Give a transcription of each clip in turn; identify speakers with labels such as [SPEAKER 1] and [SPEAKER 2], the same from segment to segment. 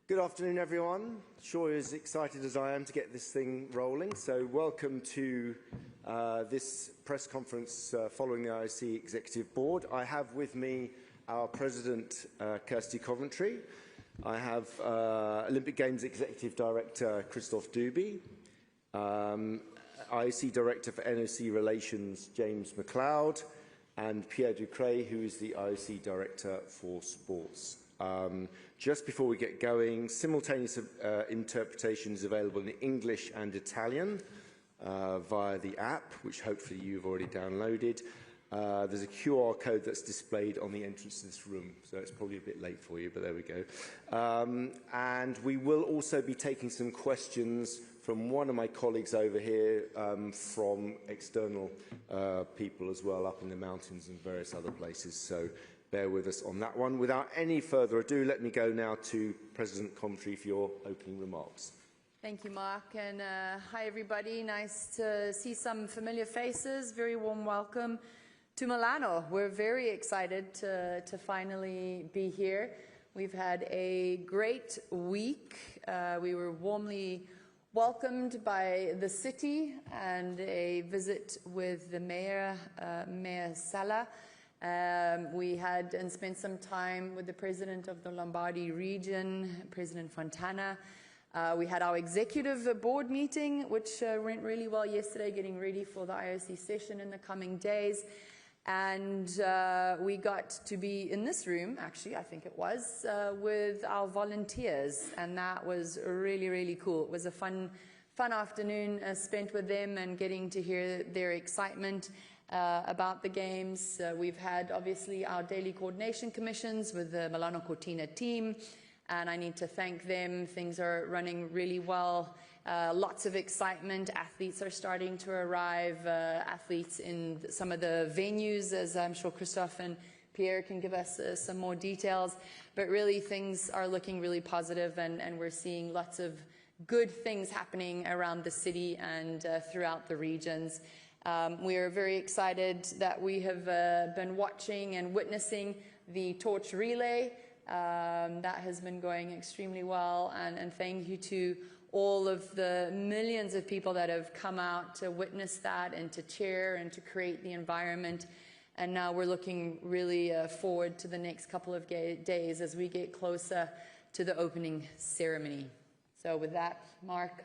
[SPEAKER 1] Good afternoon, everyone. Sure as excited as I am to get this thing rolling. So welcome to this press conference following the IOC Executive Board. I have with me our President, Kirsty Coventry. I have Olympic Games Executive Director, Christophe Duby. IOC Director for NOC Relations, James McLeod. And Pierre Ducret, who is the IOC Director for Sports. Just before we get going, simultaneous interpretation is available in English and Italian via the app, which hopefully you've already downloaded. There's a QR code that's displayed on the entrance to this room, so it's probably a bit late for you, but there we go. And we will also be taking some questions from one of my colleagues over here, from external people as well, up in the mountains and various other places. So bear with us on that one. Without any further ado, let me go now to President Coventry for your opening remarks.
[SPEAKER 2] Thank you, Mark, and hi everybody. Nice to see some familiar faces. Very warm welcome to Milano. We're very excited to finally be here. We've had a great week. We were warmly welcomed by the city and a visit with the mayor, Mayor Sala. We had and spent some time with the president of the Lombardy region, President Fontana. We had our executive board meeting, which went really well yesterday, getting ready for the IOC session in the coming days. And we got to be in this room, actually, I think it was, with our volunteers. And that was really, really cool. It was a fun afternoon spent with them and getting to hear their excitement about the games. We've had, obviously, our daily coordination commissions with the Milano Cortina team. And I need to thank them. Things are running really well. Lots of excitement. Athletes are starting to arrive. Athletes in some of the venues, as I'm sure Christophe and Pierre can give us some more details. But really, things are looking really positive, and we're seeing lots of good things happening around the city and throughout the regions. We are very excited that we have been watching and witnessing the torch relay. That has been going extremely well, and thank you to all of the millions of people that have come out to witness that and to cheer and to create the environment. And now we're looking really forward to the next couple of days as we get closer to the opening ceremony. So with that, Mark,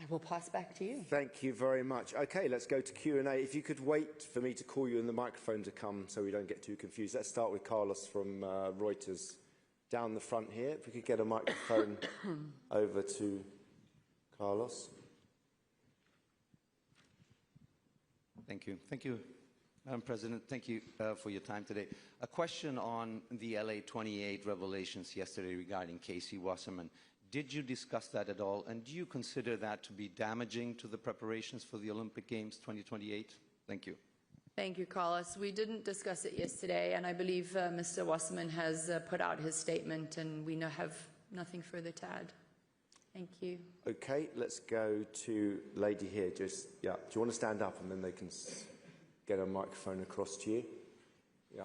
[SPEAKER 2] I will pass back to you.
[SPEAKER 1] Thank you very much. Okay, let's go to Q&A. If you could wait for me to call you and the microphone to come so we don't get too confused. Let's start with Carlos from Reuters down the front here. If we could get a microphone over to Carlos.
[SPEAKER 3] Thank you. Thank you, Madam President. Thank you for your time today. A question on the LA 28 revelations yesterday regarding Casey Wasserman. Did you discuss that at all? And do you consider that to be damaging to the preparations for the Olympic Games 2028? Thank you.
[SPEAKER 2] Thank you, Carlos. We didn't discuss it yesterday, and I believe Mr. Wasserman has put out his statement, and we have nothing further to add. Thank you.
[SPEAKER 1] Okay, let's go to lady here. Just, yeah. Do you want to stand up and then they can get a microphone across to you? Yeah.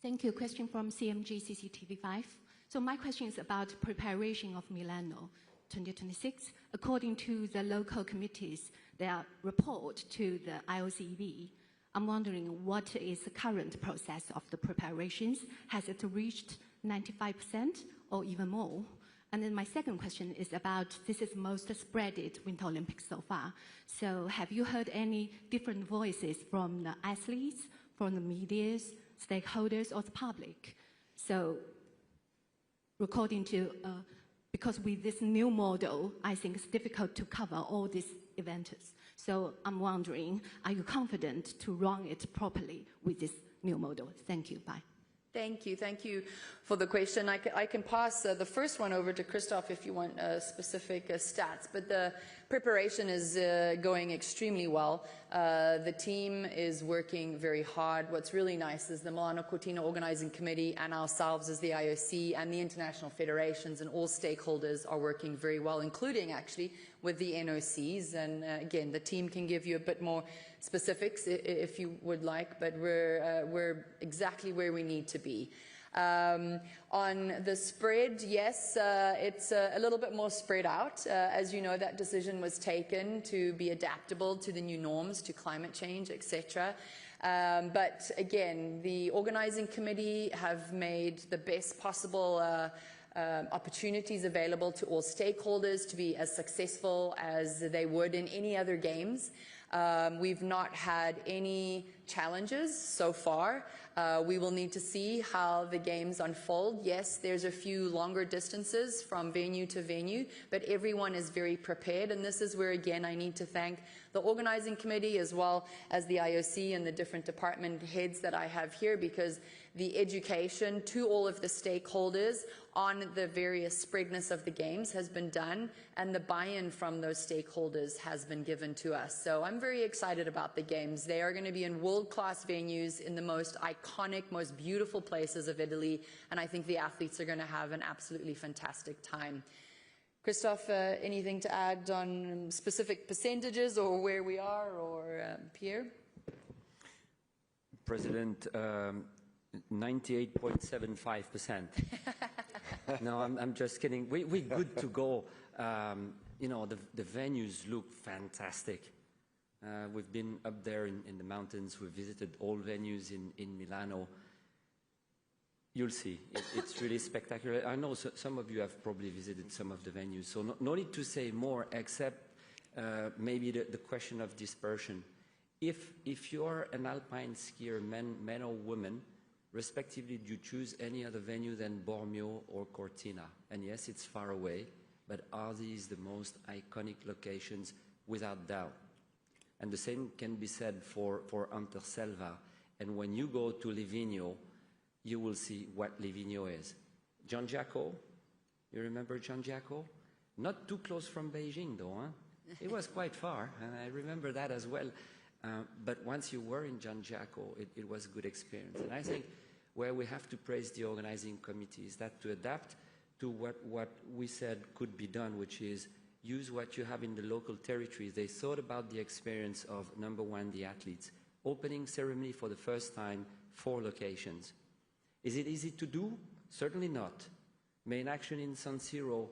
[SPEAKER 4] Thank you. Question from CMG CCTV5. So my question is about preparation of Milano 2026. According to the local committees, their report to the IOCB, I'm wondering what is the current process of the preparations? Has it reached 95% or even more? And then my second question is about, this is most spreaded Winter Olympics so far. So have you heard any different voices from the athletes, from the media, stakeholders, or the public? So according to, because with this new model, I think it's difficult to cover all these events. So I'm wondering, are you confident to run it properly with this new model? Thank you. Bye.
[SPEAKER 2] Thank you for the question. I can pass the first one over to Christophe if you want specific stats, but the preparation is going extremely well. The team is working very hard. What's really nice is the Milano Cortina Organizing Committee and ourselves as the IOC and the international federations and all stakeholders are working very well, including actually with the NOCs. And again, the team can give you a bit more specifics if you would like, but we're exactly where we need to be. On the spread, yes, it's a little bit more spread out. As you know, that decision was taken to be adaptable to the new norms, to climate change, etc. But again, the organizing committee have made the best possible opportunities available to all stakeholders to be as successful as they would in any other games. We've not had any challenges so far. We will need to see how the games unfold. Yes, there's a few longer distances from venue to venue, but everyone is very prepared, and this is where, again, I need to thank the organizing committee as well as the IOC and the different department heads that I have here, because the education to all of the stakeholders on the various spreadness of the games has been done, and the buy-in from those stakeholders has been given to us. So I'm very excited about the games. They are going to be in world-class venues in the most iconic, most beautiful places of Italy, and I think the athletes are going to have an absolutely fantastic time. Christophe, anything to add on specific percentages or where we are, or Pierre?
[SPEAKER 5] President, 98.75%. No, I'm just kidding. We're good to go. You know, the venues look fantastic. We've been up there in the mountains. We've visited all venues in Milano. You'll see. It's really spectacular. I know some of you have probably visited some of the venues, so no need to say more, except maybe the question of dispersion. If you're an alpine skier, man or woman, respectively, do you choose any other venue than Bormio or Cortina? And yes, it's far away, but are these the most iconic locations? Without doubt. And the same can be said for Anterselva. And when you go to Livigno, you will see what Livigno is. Giangiaco, you remember Giangiaco? Not too close from Beijing, though, huh? It was quite far, and I remember that as well. But once you were in Giangiaco, it was a good experience. And I think where we have to praise the organizing committee is that to adapt to what we said could be done, which is use what you have in the local territories. They thought about the experience of, number one, the athletes. Opening ceremony for the first time, 4 locations. Is it easy to do? Certainly not. Main action in San Siro,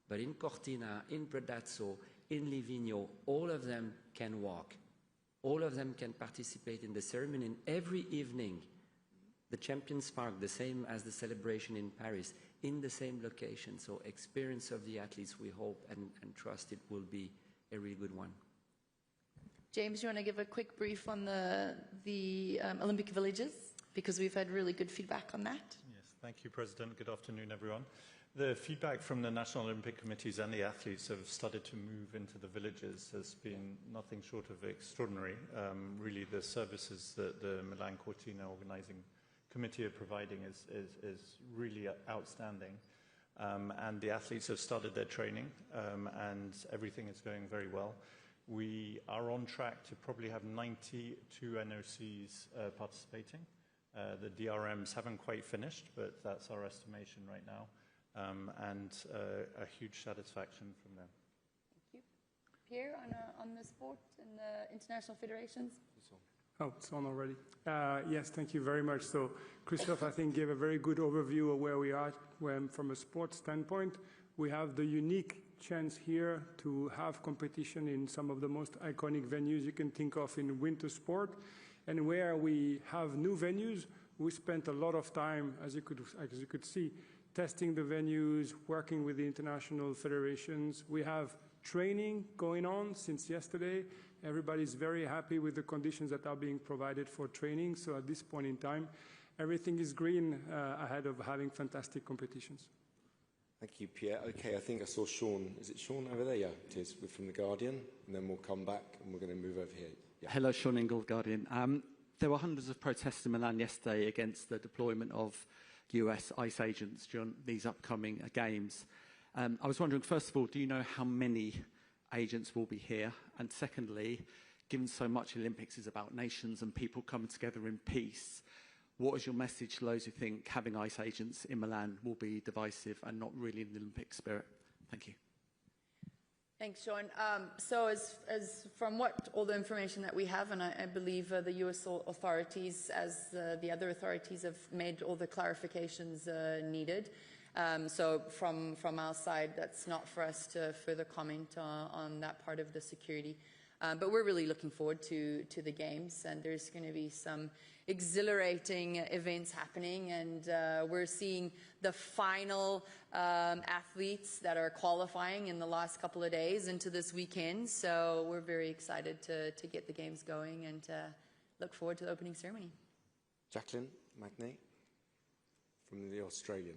[SPEAKER 5] but in Cortina, in Predazzo, in Livigno, all of them can walk. All of them can participate in the ceremony. And every evening, the Champions Park, the same as the celebration in Paris, in the same location. So experience of the athletes, we hope and trust it will be a really good one.
[SPEAKER 2] James, you want to give a quick brief on the Olympic villages? Because we've had really good feedback on that.
[SPEAKER 6] Yes, thank you, President. Good afternoon, everyone. The feedback from the National Olympic Committees and the athletes have started to move into the villages has been nothing short of extraordinary. Really, the services that the Milano Cortina organizing committee are providing is really outstanding. And the athletes have started their training, and everything is going very well. We are on track to probably have 92 NOCs participating. The DRMs haven't quite finished, but that's our estimation right now. And a huge satisfaction from them.
[SPEAKER 2] Thank you. Pierre, on the sport and the international federations?
[SPEAKER 7] Oh, it's on already. Yes, thank you very much. So Christophe, I think, gave a very good overview of where we are from a sports standpoint. We have the unique chance here to have competition in some of the most iconic venues you can think of in winter sport. And where we have new venues, we spent a lot of time, as you could see, testing the venues, working with the international federations. We have training going on since yesterday. Everybody's very happy with the conditions that are being provided for training. So at this point in time, everything is green ahead of having fantastic competitions.
[SPEAKER 1] Thank you, Pierre. Okay, I think I saw Sean. Is it Sean over there? Yeah, it is. We're from The Guardian, and then we'll come back and we're going to move over here. Yeah.
[SPEAKER 8] Hello, Sean Ingle, Guardian. There were hundreds of protests in Milan yesterday against the deployment of US ICE agents during these upcoming games. I was wondering, first of all, do you know how many agents will be here? And secondly, given so much Olympics is about nations and people coming together in peace, what is your message to those who think having ICE agents in Milan will be divisive and not really in the Olympic spirit? Thank you.
[SPEAKER 2] Thanks, Sean. So as from all the information that we have, and I believe the US authorities, as the other authorities, have made all the clarifications needed. So from our side, that's not for us to further comment on that part of the security. But we're really looking forward to the games, and there's going to be some exhilarating events happening, and we're seeing the final athletes that are qualifying in the last couple of days into this weekend. So we're very excited to get the games going and look forward to the opening ceremony.
[SPEAKER 1] Jacqueline Magnay from the Australian.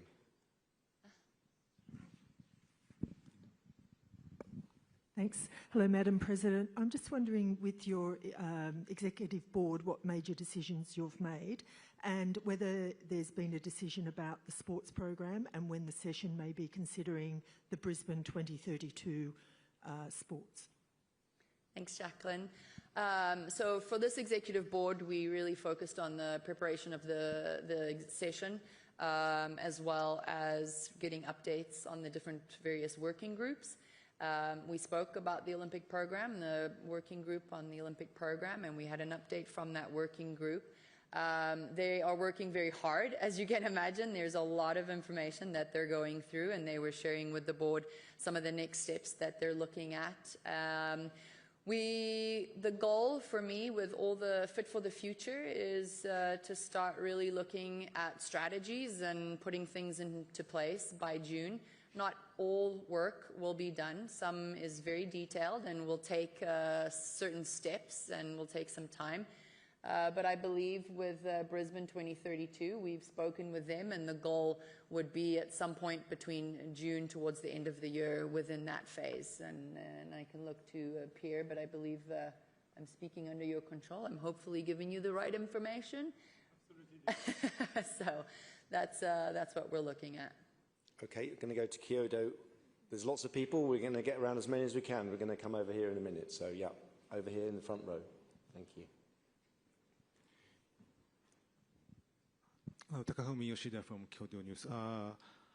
[SPEAKER 9] Thanks. Hello, Madam President. I'm just wondering, with your executive board, what major decisions you've made and whether there's been a decision about the sports program and when the session may be considering the Brisbane 2032 sports.
[SPEAKER 2] Thanks, Jacqueline. So for this executive board, we really focused on the preparation of the session, as well as getting updates on the different various working groups. We spoke about the Olympic program, the working group on the Olympic program, and we had an update from that working group. They are working very hard, as you can imagine. There's a lot of information that they're going through, and they were sharing with the board some of the next steps that they're looking at. The goal for me with all the Fit for the Future is to start really looking at strategies and putting things into place by June. Not all work will be done. Some is very detailed and will take certain steps and will take some time. But I believe with Brisbane 2032, we've spoken with them, and the goal would be at some point between June towards the end of the year within that phase. And I can look to Pierre, but I believe I'm speaking under your control. I'm hopefully giving you the right information. Absolutely. So that's what we're looking at.
[SPEAKER 1] Okay, we're going to go to Kyoto. There's lots of people. We're going to get around as many as we can. We're going to come over here in a minute. So, yeah, over here in the front row. Thank you.
[SPEAKER 10] Takafumi Yoshida from Kyoto News.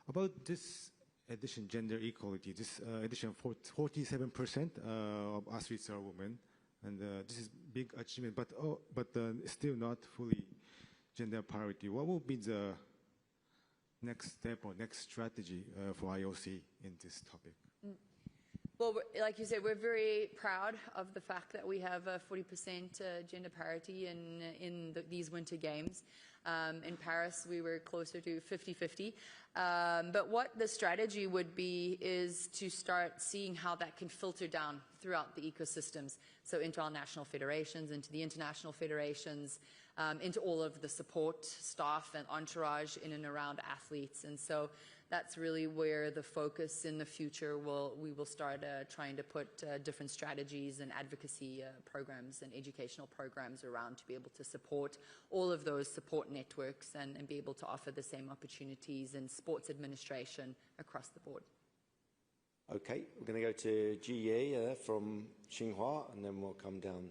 [SPEAKER 10] About this edition, gender equality, this edition, 47% of athletes are women. And this is a big achievement, but still not fully gender parity. What will be the next step or next strategy for IOC in this topic?
[SPEAKER 2] Well, like you said, we're very proud of the fact that we have 40% gender parity in these Winter Games. In Paris, we were closer to 50-50. But what the strategy would be is to start seeing how that can filter down throughout the ecosystems. So into our national federations, into the international federations, into all of the support staff and entourage in and around athletes. And so that's really where the focus in the future we will start trying to put different strategies and advocacy programs and educational programs around to be able to support all of those support networks and be able to offer the same opportunities in sports administration across the board.
[SPEAKER 1] Okay, we're going to go to Ji Ye from Xinhua, and then we'll come down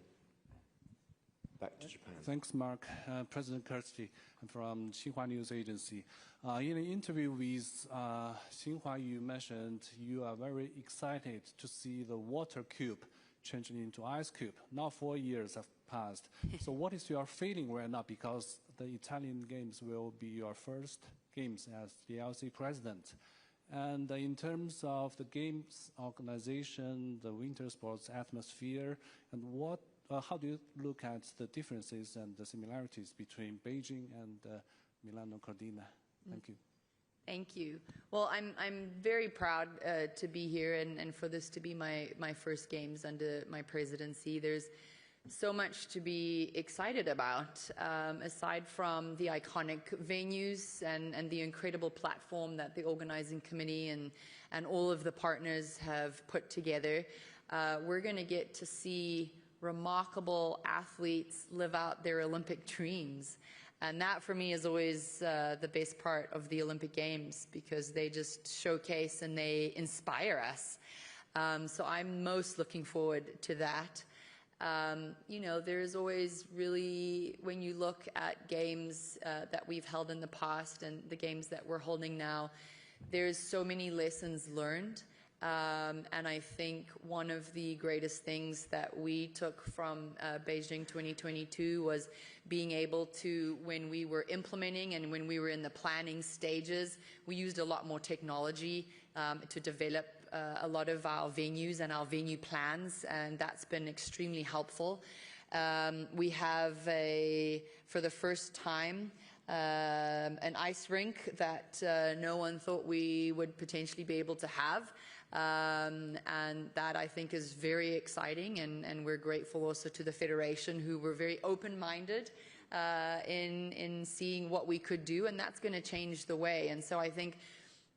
[SPEAKER 1] back to Japan.
[SPEAKER 11] Thanks, Mark. President Kirsty from Xinhua News Agency. In an interview with Xinhua, you mentioned you are very excited to see the water cube changing into ice cube. Now 4 years have passed. So what is your feeling right now? Because the Italian Games will be your first Games as the IOC president. And in terms of the Games organization, the winter sports atmosphere, and how do you look at the differences and the similarities between Beijing and Milano Cortina? Thank you.
[SPEAKER 2] Thank you. Well, I'm very proud to be here and for this to be my first Games under my presidency. There's so much to be excited about, aside from the iconic venues and the incredible platform that the organizing committee and all of the partners have put together. We're going to get to see remarkable athletes live out their Olympic dreams. And that, for me, is always the best part of the Olympic Games, because they just showcase and they inspire us. So I'm most looking forward to that. You know, there's always really, when you look at games that we've held in the past and the games that we're holding now, there's so many lessons learned. And I think one of the greatest things that we took from Beijing 2022 was being able to, when we were implementing and when we were in the planning stages, we used a lot more technology to develop a lot of our venues and our venue plans, and that's been extremely helpful. We have, for the first time, an ice rink that no one thought we would potentially be able to have. And that I think is very exciting, and we're grateful also to the Federation, who were very open-minded in seeing what we could do, and that's going to change the way. And so I think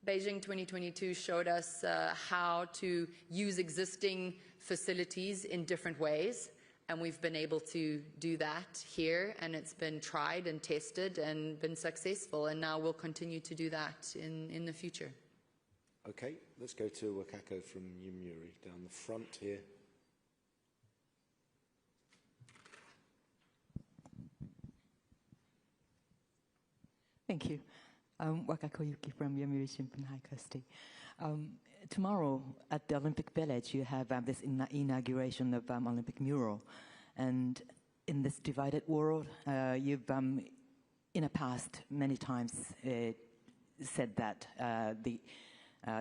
[SPEAKER 2] Beijing 2022 showed us how to use existing facilities in different ways, and we've been able to do that here, and it's been tried and tested and been successful, and now we'll continue to do that in the future.
[SPEAKER 1] Okay, let's go to Wakako from Yomiuri down the front here.
[SPEAKER 12] Thank you. Wakako Yuki from Yomiuri Shimbun Haiku. Tomorrow at the Olympic Village, you have this inauguration of Olympic mural. And in this divided world, you've in the past many times said that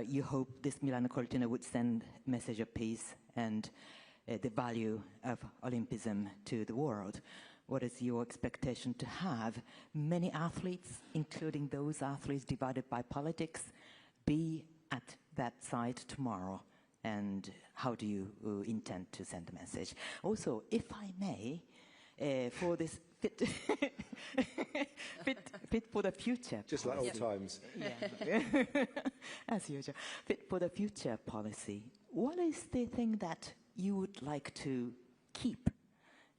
[SPEAKER 12] you hope this Milano Cortina would send a message of peace and the value of Olympism to the world. What is your expectation to have many athletes, including those athletes divided by politics, be at that site tomorrow? And how do you intend to send the message? Also, if I may, for this fit for the future.
[SPEAKER 1] Just like old times.
[SPEAKER 12] Yeah. As usual. Fit for the future policy. What is the thing that you would like to keep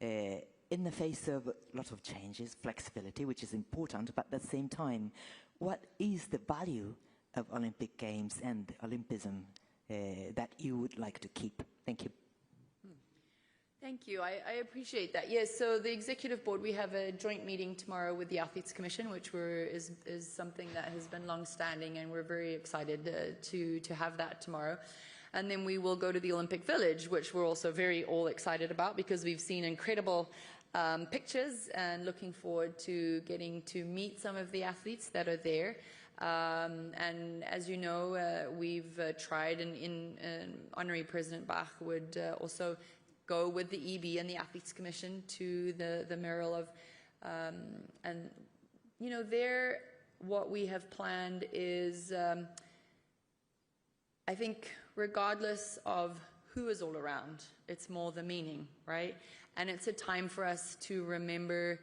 [SPEAKER 12] in the face of lots of changes, flexibility, which is important, but at the same time, what is the value of Olympic Games and Olympism that you would like to keep? Thank you.
[SPEAKER 2] Thank you. I appreciate that. Yes, so the Executive Board, we have a joint meeting tomorrow with the Athletes Commission, which is something that has been long-standing, and we're very excited to have that tomorrow. And then we will go to the Olympic Village, which we're also very all excited about, because we've seen incredible pictures, and looking forward to getting to meet some of the athletes that are there. And as you know, we've tried, and Honorary President Bach would also go with the EB and the Athletes Commission to the mural of, and you know, there what we have planned is, I think regardless of who is all around, it's more the meaning, right? And it's a time for us to remember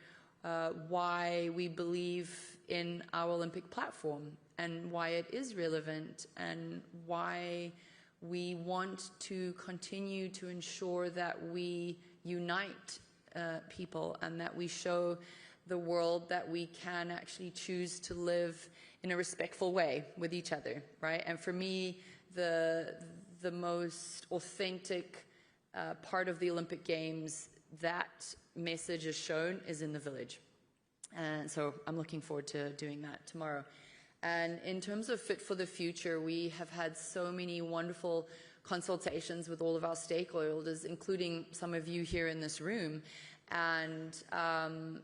[SPEAKER 2] why we believe in our Olympic platform, and why it is relevant, and why we want to continue to ensure that we unite people, and that we show the world that we can actually choose to live in a respectful way with each other, right? And for me, the most authentic part of the Olympic Games, that message is shown, is in the village. And so I'm looking forward to doing that tomorrow. And in terms of Fit for the Future, we have had so many wonderful consultations with all of our stakeholders, including some of you here in this room. And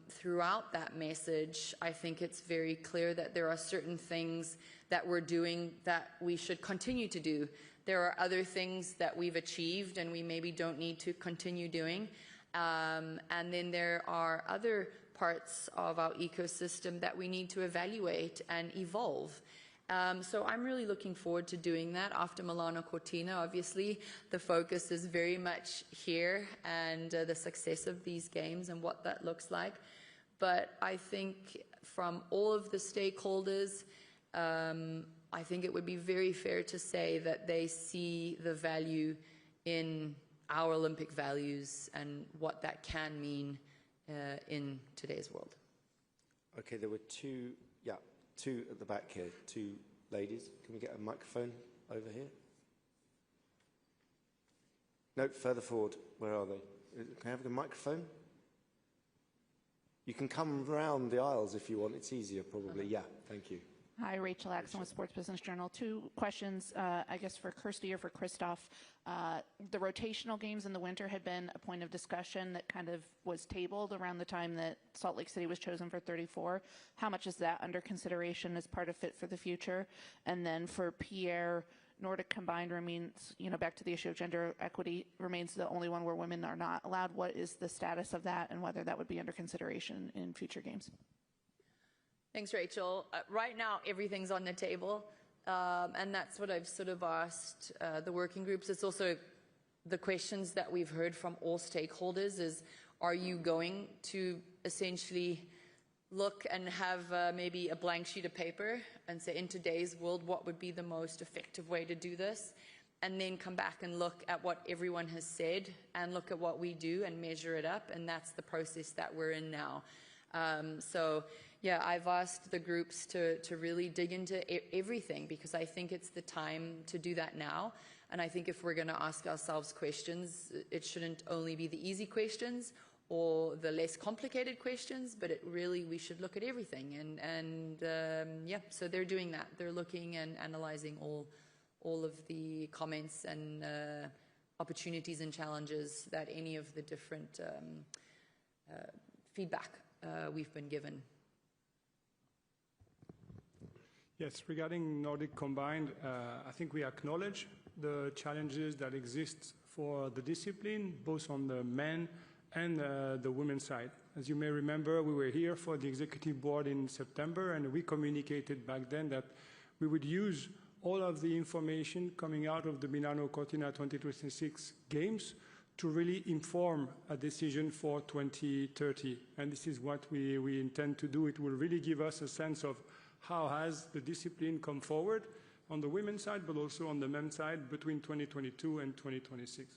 [SPEAKER 2] throughout that message, I think it's very clear that there are certain things that we're doing that we should continue to do. There are other things that we've achieved and we maybe don't need to continue doing. And then there are other parts of our ecosystem that we need to evaluate and evolve. So I'm really looking forward to doing that after Milano Cortina. Obviously, the focus is very much here and the success of these games and what that looks like. But I think from all of the stakeholders, I think it would be very fair to say that they see the value in our Olympic values and what that can mean in today's world.
[SPEAKER 1] Okay, there were two at the back here, two ladies. Can we get a microphone over here? No, further forward. Where are they? Can I have a microphone? You can come around the aisles if you want. It's easier, probably. Yeah, thank you.
[SPEAKER 13] Hi, Rachel Axon with Sports Business Journal. 2 questions, I guess, for Kirsty or for Christoph. The rotational games in the winter had been a point of discussion that kind of was tabled around the time that Salt Lake City was chosen for 34. How much is that under consideration as part of Fit for the Future? And then for Pierre, Nordic combined remains, back to the issue of gender equity, remains the only one where women are not allowed. What is the status of that and whether that would be under consideration in future games?
[SPEAKER 2] Thanks, Rachel. Right now, everything's on the table, and that's what I've sort of asked the working groups. It's also the questions that we've heard from all stakeholders is, are you going to essentially look and have maybe a blank sheet of paper and say, in today's world, what would be the most effective way to do this? And then come back and look at what everyone has said and look at what we do and measure it up, and that's the process that we're in now. So yeah, I've asked the groups to really dig into everything because I think it's the time to do that now. And I think if we're going to ask ourselves questions, it shouldn't only be the easy questions or the less complicated questions, but we should look at everything. Yeah, so they're doing that. They're looking and analyzing all of the comments and opportunities and challenges that any of the different feedback we've been given.
[SPEAKER 7] Yes, regarding Nordic combined, I think we acknowledge the challenges that exist for the discipline, both on the men and the women's side. As you may remember, we were here for the executive board in September, and we communicated back then that we would use all of the information coming out of the Milano Cortina 2026 games to really inform a decision for 2030. And this is what we intend to do. It will really give us a sense of how has the discipline come forward on the women's side, but also on the men's side between 2022 and 2026.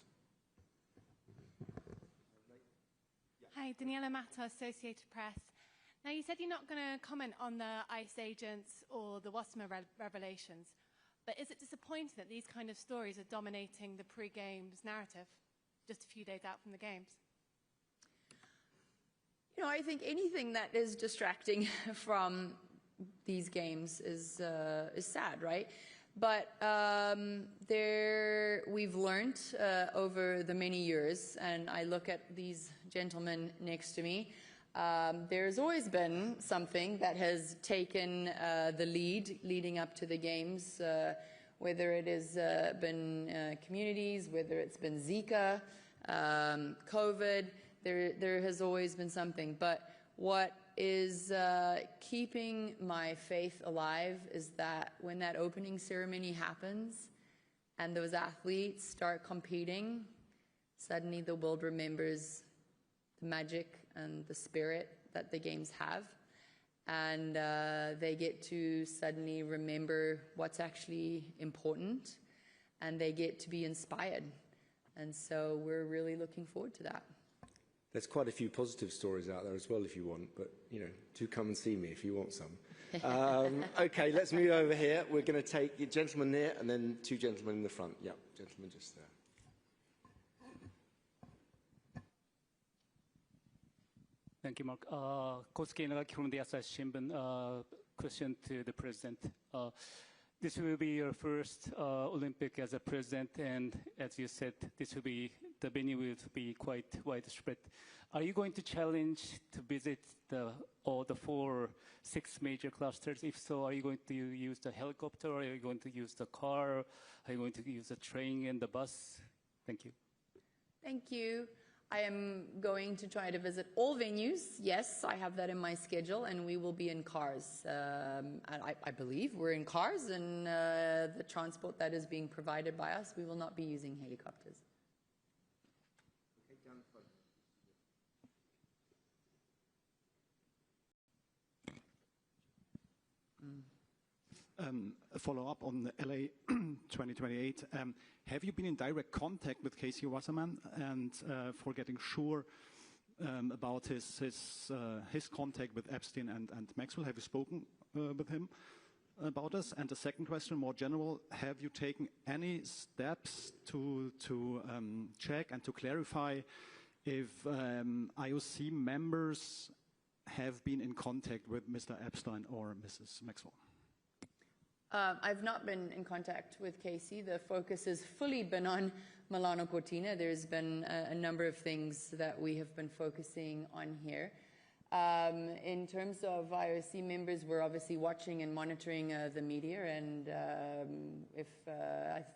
[SPEAKER 14] Hi, Daniela Matta, Associated Press. Now, you said you're not going to comment on the ICE agents or the Wassenaar revelations, but is it disappointing that these kind of stories are dominating the pre-games narrative just a few days out from the games?
[SPEAKER 2] I think anything that is distracting from these games is sad, right? But we've learned over the many years, and I look at these gentlemen next to me, there's always been something that has taken the leading up to the games, whether it has been communities, whether it's been Zika, COVID, there has always been something. But what is keeping my faith alive is that when that opening ceremony happens and those athletes start competing, suddenly the world remembers the magic and the spirit that the games have, and they get to suddenly remember what's actually important, and they get to be inspired. And so we're really looking forward to that.
[SPEAKER 1] There's quite a few positive stories out there as well if you want, but, do come and see me if you want some. Okay, let's move over here. We're going to take a gentleman there and then 2 gentlemen in the front. Yeah, gentleman just there.
[SPEAKER 15] Thank you, Mark. Kosuke Nagaki from the Asahi Shimbun. Question to the President. This will be your first Olympic as a President, and as you said, the venue will be quite widespread. Are you going to challenge to visit all the 6 major clusters? If so, are you going to use the helicopter, or are you going to use the car? Are you going to use the train and the bus? Thank you.
[SPEAKER 2] Thank you. I am going to try to visit all venues. Yes, I have that in my schedule, and we will be in cars. I believe we're in cars, and the transport that is being provided by us, we will not be using helicopters.
[SPEAKER 8] A follow-up on the LA 2028. Have you been in direct contact with Casey Wasserman and for getting sure about his contact with Epstein and Maxwell? Have you spoken with him about this? And the second question, more general, have you taken any steps to check and to clarify if IOC members have been in contact with Mr. Epstein or Mrs. Maxwell?
[SPEAKER 2] I've not been in contact with Casey. The focus has fully been on Milano Cortina. There's been a number of things that we have been focusing on here. In terms of IOC members, we're obviously watching and monitoring the media, and if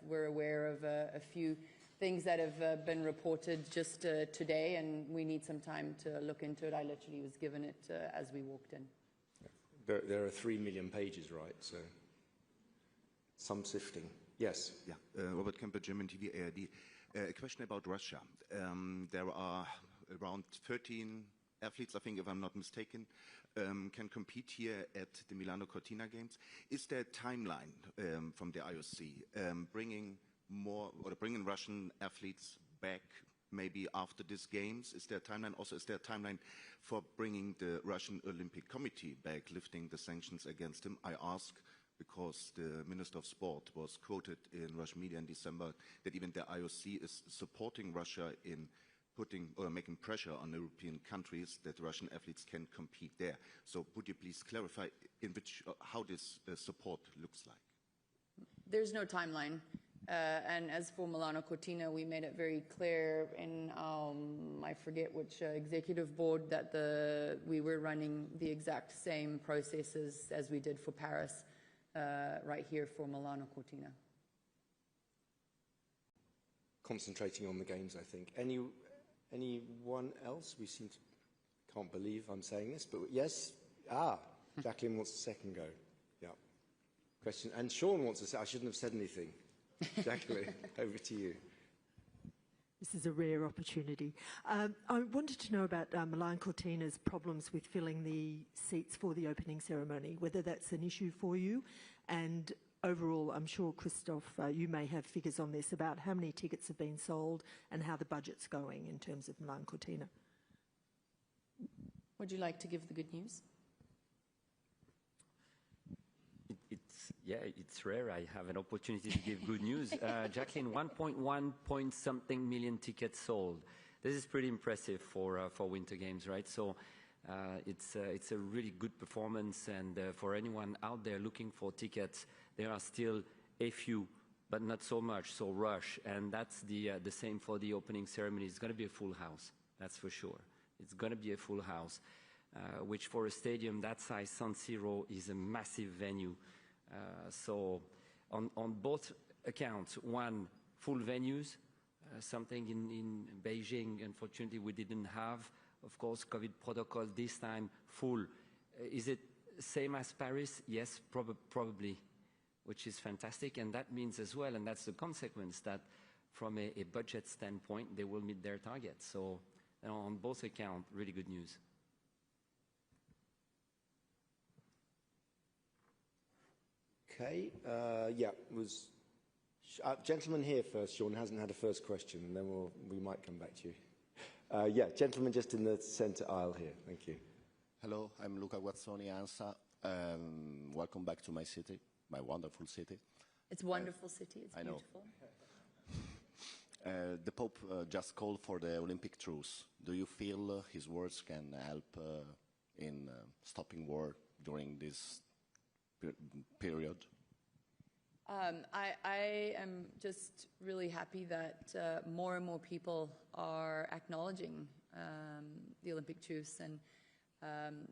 [SPEAKER 2] we're aware of a few things that have been reported just today, and we need some time to look into it. I literally was given it as we walked in.
[SPEAKER 1] There are 3 million pages, right? So some sifting. Yes.
[SPEAKER 16] Yeah. Robert Kemper, German TV, ARD. A question about Russia. There are around 13 athletes, I think, if I'm not mistaken, can compete here at the Milano Cortina Games. Is there a timeline from the IOC bringing Russian athletes back maybe after these games? Is there a timeline? Also, is there a timeline for bringing the Russian Olympic Committee back, lifting the sanctions against him? I ask because the Minister of Sport was quoted in Russian media in December that even the IOC is supporting Russia in putting or making pressure on European countries that Russian athletes can compete there. So would you please clarify how this support looks like?
[SPEAKER 2] There's no timeline. And as for Milano Cortina, we made it very clear in, I forget which executive board, that we were running the exact same processes as we did for Paris, right here for Milano Cortina.
[SPEAKER 1] Concentrating on the games, I think. Anyone else? We seem to, can't believe I'm saying this, but yes. Jacqueline wants a second go. Yeah. Question. And Sean wants to say, I shouldn't have said anything. Jacqueline, over to you.
[SPEAKER 9] This is a rare opportunity. I wanted to know about Milano Cortina's problems with filling the seats for the opening ceremony, whether that's an issue for you, and overall, I'm sure, Christophe, you may have figures on this about how many tickets have been sold and how the budget's going in terms of Milano Cortina.
[SPEAKER 2] Would you like to give the good news?
[SPEAKER 5] It's rare I have an opportunity to give good news. Jacqueline, 1.1 point something million tickets sold. This is pretty impressive for Winter Games, right? So it's a really good performance, and for anyone out there looking for tickets, there are still a few, but not so much, so rush. And that's the same for the opening ceremony. It's going to be a full house, that's for sure. It's going to be a full house, which for a stadium that size, San Siro, is a massive venue. So on both accounts, one, full venues, something in Beijing, unfortunately, we didn't have. Of course, COVID protocol this time, full. Is it same as Paris? Yes, probably, which is fantastic. And that means as well, and that's the consequence, that from a budget standpoint, they will meet their targets. So on both accounts, really good news.
[SPEAKER 1] Okay, was gentleman here first. Sean hasn't had a first question, and then we might come back to you. Gentleman just in the centre aisle here. Thank you.
[SPEAKER 17] Hello, I'm Luca Guazzoni, ANSA. Welcome back to my city, my wonderful city.
[SPEAKER 2] It's a wonderful city. It's beautiful.
[SPEAKER 17] The Pope just called for the Olympic truce. Do you feel his words can help in stopping war during this period?
[SPEAKER 2] I am just really happy that more and more people are acknowledging the Olympic truce, and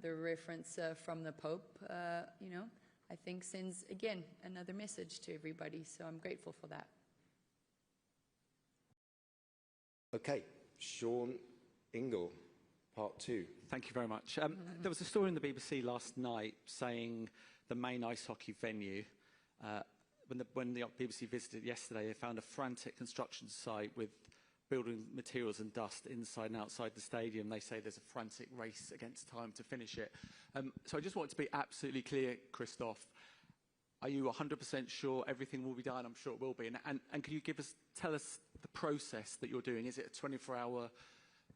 [SPEAKER 2] the reference from the Pope, I think sends, again, another message to everybody, so I'm grateful for that.
[SPEAKER 1] Okay, Sean Ingle, part two.
[SPEAKER 8] Thank you very much. There was a story in the BBC last night saying the main ice hockey venue, when the BBC visited yesterday, they found a frantic construction site with building materials and dust inside and outside the stadium. They say there's a frantic race against time to finish it. So I just want to be absolutely clear, Christophe. Are you 100% sure everything will be done? I'm sure it will be. And can you tell us the process that you're doing? Is it a 24-hour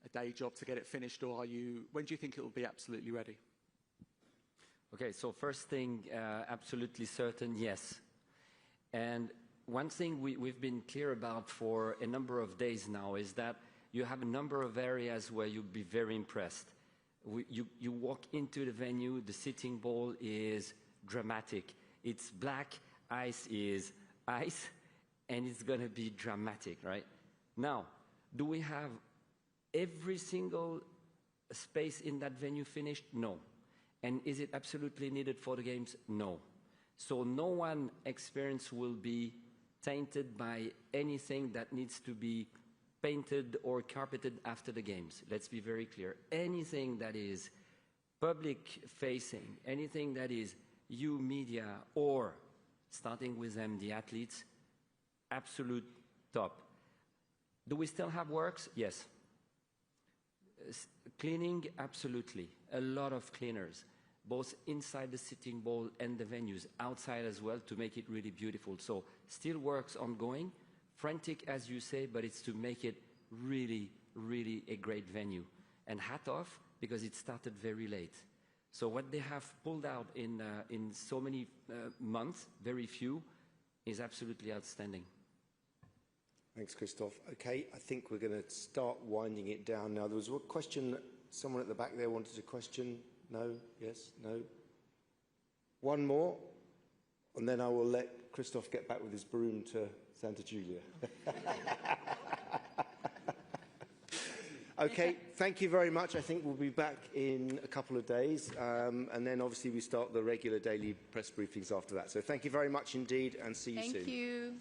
[SPEAKER 8] a day job to get it finished, or when do you think it will be absolutely ready?
[SPEAKER 5] Okay, so first thing, absolutely certain, yes. And one thing we've been clear about for a number of days now is that you have a number of areas where you'll be very impressed. You walk into the venue, the sitting bowl is dramatic. It's black ice is ice, and it's going to be dramatic, right? Now, do we have every single space in that venue finished? No. And is it absolutely needed for the games? No. So no one experience will be tainted by anything that needs to be painted or carpeted after the games. Let's be very clear. Anything that is public facing, anything that is you media or starting with them, the athletes, absolute top. Do we still have works? Yes. Cleaning, absolutely. A lot of cleaners, both inside the sitting bowl and the venues, outside as well, to make it really beautiful. So still works ongoing, frantic as you say, but it's to make it really, really a great venue. And hat off, because it started very late. So what they have pulled out in so many months, very few, is absolutely outstanding.
[SPEAKER 1] Thanks, Christophe. Okay, I think we're going to start winding it down now. There was a question, someone at the back there wanted a question. No? Yes? No? One more, and then I will let Christophe get back with his broom to Santa Giulia. Okay, thank you very much. I think we'll be back in a couple of days, and then obviously we start the regular daily press briefings after that. So thank you very much indeed, and see you soon.
[SPEAKER 2] Thank you.